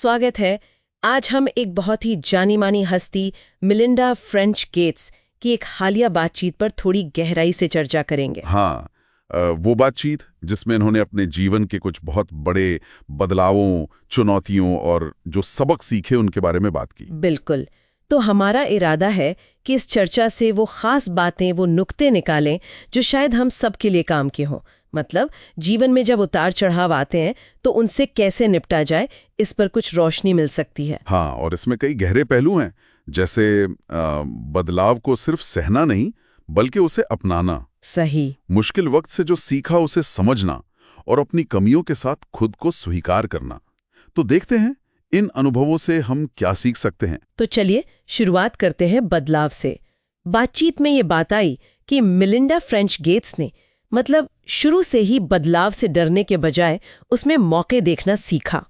स्वागत है। आज हम एक बहुत ही जानी मानी हस्ती मिलिंडा फ्रेंच गेट्स की एक हालिया बातचीत पर थोड़ी गहराई से चर्चा करेंगे। हाँ, वो बातचीत जिसमें इन्होंने अपने जीवन के कुछ बहुत बड़े बदलावों, चुनौतियों और जो सबक सीखे उनके बारे में बात की। बिल्कुल। तो हमारा इरादा है कि इस चर्चा से वो खास बातें, वो नुक्ते निकालें जो शायद हम सब के लिए काम के हों। मतलब जीवन में जब उतार चढ़ाव आते हैं तो उनसे कैसे निपटा जाए, इस पर कुछ रोशनी मिल सकती है। हाँ, और इसमें कई गहरे पहलू हैं, जैसे बदलाव को सिर्फ सहना नहीं बल्कि उसे अपनाना, सही। मुश्किल वक्त से जो सीखा उसे समझना और अपनी कमियों के साथ खुद को स्वीकार करना। तो देखते हैं इन अनुभवों से हम क्या सीख सकते हैं। तो चलिए शुरुआत करते हैं बदलाव से। बातचीत में ये बात आई कि मिलिंडा फ्रेंच गेट्स ने शुरू से ही बदलाव से डरने के बजाय उसमें मौके देखना सीखा।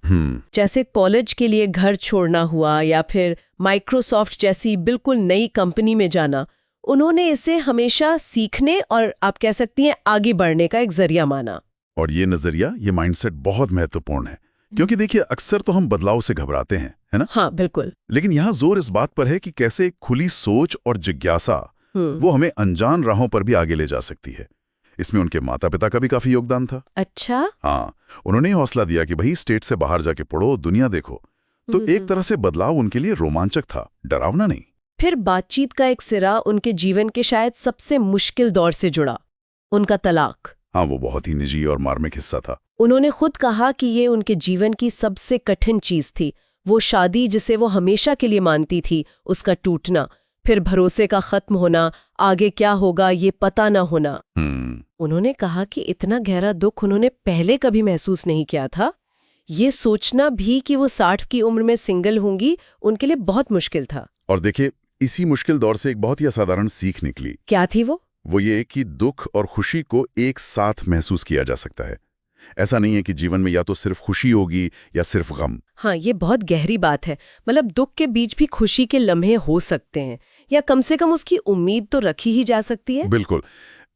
जैसे कॉलेज के लिए घर छोड़ना हुआ या फिर माइक्रोसॉफ्ट जैसी बिल्कुल नई कंपनी में जाना, उन्होंने इसे हमेशा सीखने और आप कह सकती हैं आगे बढ़ने का एक जरिया माना। और ये नजरिया, ये माइंडसेट बहुत महत्वपूर्ण है, क्योंकि देखिए अक्सर तो हम बदलाव से घबराते हैं, है ना? हाँ बिल्कुल। लेकिन यहाँ जोर इस बात पर है कि कैसे एक खुली सोच और जिज्ञासा वो हमें अनजान राहों पर भी आगे ले जा सकती है। इसमें उनके माता पिता का भी काफी योगदान था। अच्छा। हाँ, उन्होंने ही हौसला दिया कि भाई स्टेट से बाहर जाके पढ़ो, दुनिया देखो। तो एक तरह से बदलाव उनके लिए रोमांचक था, डरावना नहीं। फिर बातचीत का एक सिरा उनके जीवन के शायद सबसे मुश्किल दौर से जुड़ा, उनका तलाक। हाँ, वो बहुत ही निजी और मार्मिक हिस्सा था। उन्होंने खुद कहा कि ये उनके जीवन की सबसे कठिन चीज थी। वो शादी जिसे वो हमेशा के लिए मानती थी, उसका टूटना, फिर भरोसे का खत्म होना, आगे क्या होगा ये पता न होना। उन्होंने कहा कि इतना गहरा दुख उन्होंने पहले कभी महसूस नहीं किया था। ये सोचना भी कि वो 60 की उम्र में सिंगल होंगी, उनके लिए बहुत मुश्किल था। और देखिए, इसी मुश्किल दौर से एक बहुत ही असाधारण सीख निकली। क्या थी वो? वो ये कि दुख और खुशी को एक साथ महसूस किया जा सकता है। ऐसा नहीं है कि जीवन में या तो सिर्फ खुशी होगी या सिर्फ गम। हाँ, ये बहुत गहरी बात है। दुख के बीच भी खुशी के लम्हे हो सकते हैं, या कम से कम उसकी उम्मीद तो रखी ही जा सकती है। बिल्कुल,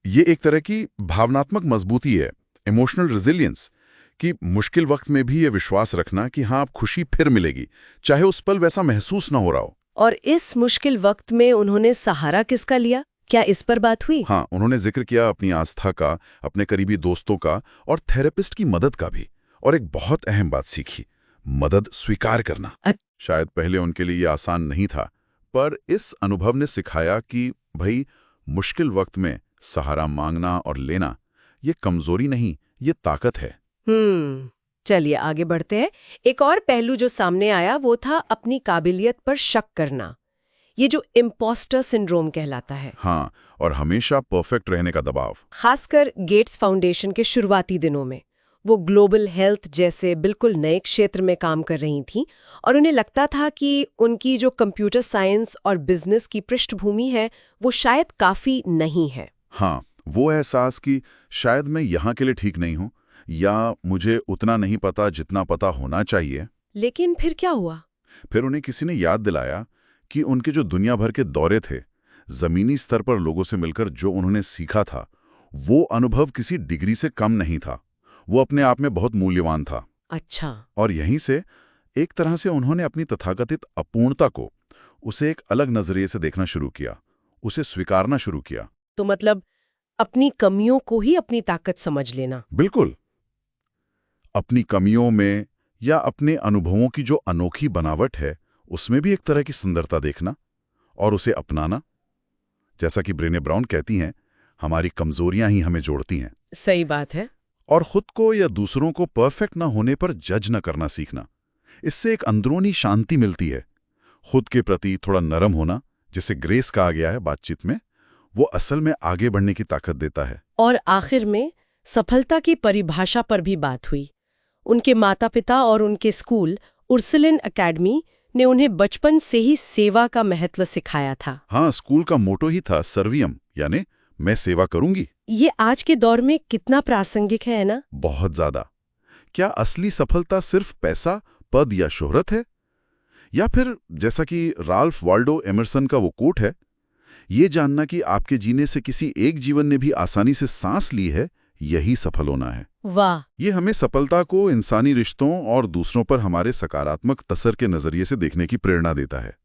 ये एक तरह की भावनात्मक मजबूती है, इमोशनल रेजिलियंस, कि मुश्किल वक्त में भी ये विश्वास रखना कि हाँ, अब खुशी फिर मिलेगी, चाहे उस पल वैसा महसूस ना हो रहा हो। और इस मुश्किल वक्त में उन्होंने सहारा किसका लिया? क्या इस पर बात हुई? हाँ, उन्होंने जिक्र किया अपनी आस्था का, अपने करीबी दोस्तों का और थेरेपिस्ट की मदद का भी। और एक बहुत अहम बात सीखी, मदद स्वीकार करना। शायद पहले उनके लिए ये आसान नहीं था, पर इस अनुभव ने सिखाया कि भाई, मुश्किल वक्त में सहारा मांगना और लेना ये कमजोरी नहीं, ये ताकत है। चलिए आगे बढ़ते हैं। एक और पहलू जो सामने आया वो था अपनी काबिलियत पर शक करना, ये जो इम्पोस्टर सिंड्रोम कहलाता है। हाँ, और हमेशा परफेक्ट रहने का दबाव। खासकर गेट्स फाउंडेशन के शुरुआती दिनों में वो ग्लोबल हेल्थ जैसे बिल्कुल नए क्षेत्र में काम कर रही थीं, और उन्हें लगता था कि उनकी जो कंप्यूटर साइंस और बिजनेस की पृष्ठभूमि है वो शायद काफी नहीं है। हाँ, वो एहसास कि शायद मैं यहाँ के लिए ठीक नहीं हूँ, या मुझे उतना नहीं पता जितना पता होना चाहिए। लेकिन फिर क्या हुआ? फिर उन्हें किसी ने याद दिलाया कि उनके जो दुनिया भर के दौरे थे, जमीनी स्तर पर लोगों से मिलकर जो उन्होंने सीखा था, वो अनुभव किसी डिग्री से कम नहीं था, वो अपने आप में बहुत मूल्यवान था। अच्छा। और यहीं से एक तरह से उन्होंने अपनी तथाकथित अपूर्णता को, उसे एक अलग नजरिए से देखना शुरू किया, उसे स्वीकारना शुरू किया। तो अपनी कमियों को ही अपनी ताकत समझ लेना। बिल्कुल, अपनी कमियों में या अपने अनुभवों की जो अनोखी बनावट है उसमें भी एक तरह की सुंदरता देखना और उसे अपनाना। जैसा कि ब्रेने ब्राउन कहती हैं, हमारी कमजोरियां ही हमें जोड़ती हैं। सही बात है। और खुद को या दूसरों को परफेक्ट ना होने पर जज न करना सीखना, इससे एक अंदरूनी शांति मिलती है। खुद के प्रति थोड़ा नरम होना, जिसे ग्रेस कहा गया है बातचीत में, वो असल में आगे बढ़ने की ताकत देता है। और आखिर में सफलता की परिभाषा पर भी बात हुई। उनके माता पिता और उनके स्कूल उर्सुलिन एकेडमी ने उन्हें बचपन से ही सेवा का महत्व सिखाया था। हाँ, स्कूल का मोटो ही था सर्वियम, यानी मैं सेवा करूंगी। ये आज के दौर में कितना प्रासंगिक है ना? बहुत ज्यादा। क्या असली सफलता सिर्फ पैसा, पद या शोहरत है? या फिर जैसा कि राल्फ वाल्डो एमरसन का वो कोट है, ये जानना कि आपके जीने से किसी एक जीवन ने भी आसानी से सांस ली है यही सफल होना है। वाह। ये हमें सफलता को इंसानी रिश्तों और दूसरों पर हमारे सकारात्मक असर के नजरिए से देखने की प्रेरणा देता है।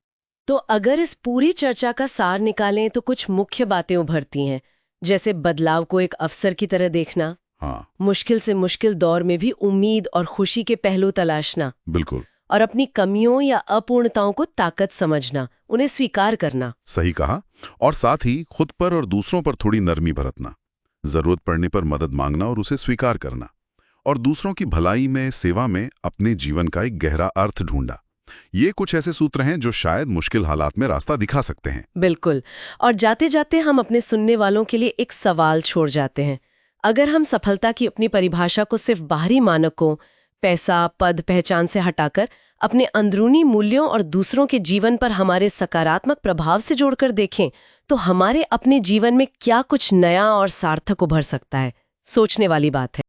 तो अगर इस पूरी चर्चा का सार निकालें तो कुछ मुख्य बातें उभरती हैं, जैसे बदलाव को एक अवसर की तरह देखना, हाँ, मुश्किल से मुश्किल दौर में भी उम्मीद और खुशी के पहलू तलाशना, बिल्कुल और अपनी कमियों या अपूर्णताओं को ताकत समझना, उन्हें स्वीकार करना। सही कहा। और साथ ही खुद पर और दूसरों पर थोड़ी नरमी बरतना, जरूरत पड़ने पर मदद मांगना और उसे स्वीकार करना, और दूसरों की भलाई में, सेवा में अपने जीवन का एक गहरा अर्थ ढूंढा। ये कुछ ऐसे सूत्र हैं जो शायद मुश्किल हालात में रास्ता दिखा सकते हैं। बिल्कुल। और जाते जाते हम अपने सुनने वालों के लिए एक सवाल छोड़ जाते हैं। अगर हम सफलता की अपनी परिभाषा को सिर्फ बाहरी मानकों, पैसा, पद, पहचान से हटाकर अपने अंदरूनी मूल्यों और दूसरों के जीवन पर हमारे सकारात्मक प्रभाव से जोड़कर देखें, तो हमारे अपने जीवन में क्या कुछ नया और सार्थक उभर सकता है। सोचने वाली बात है।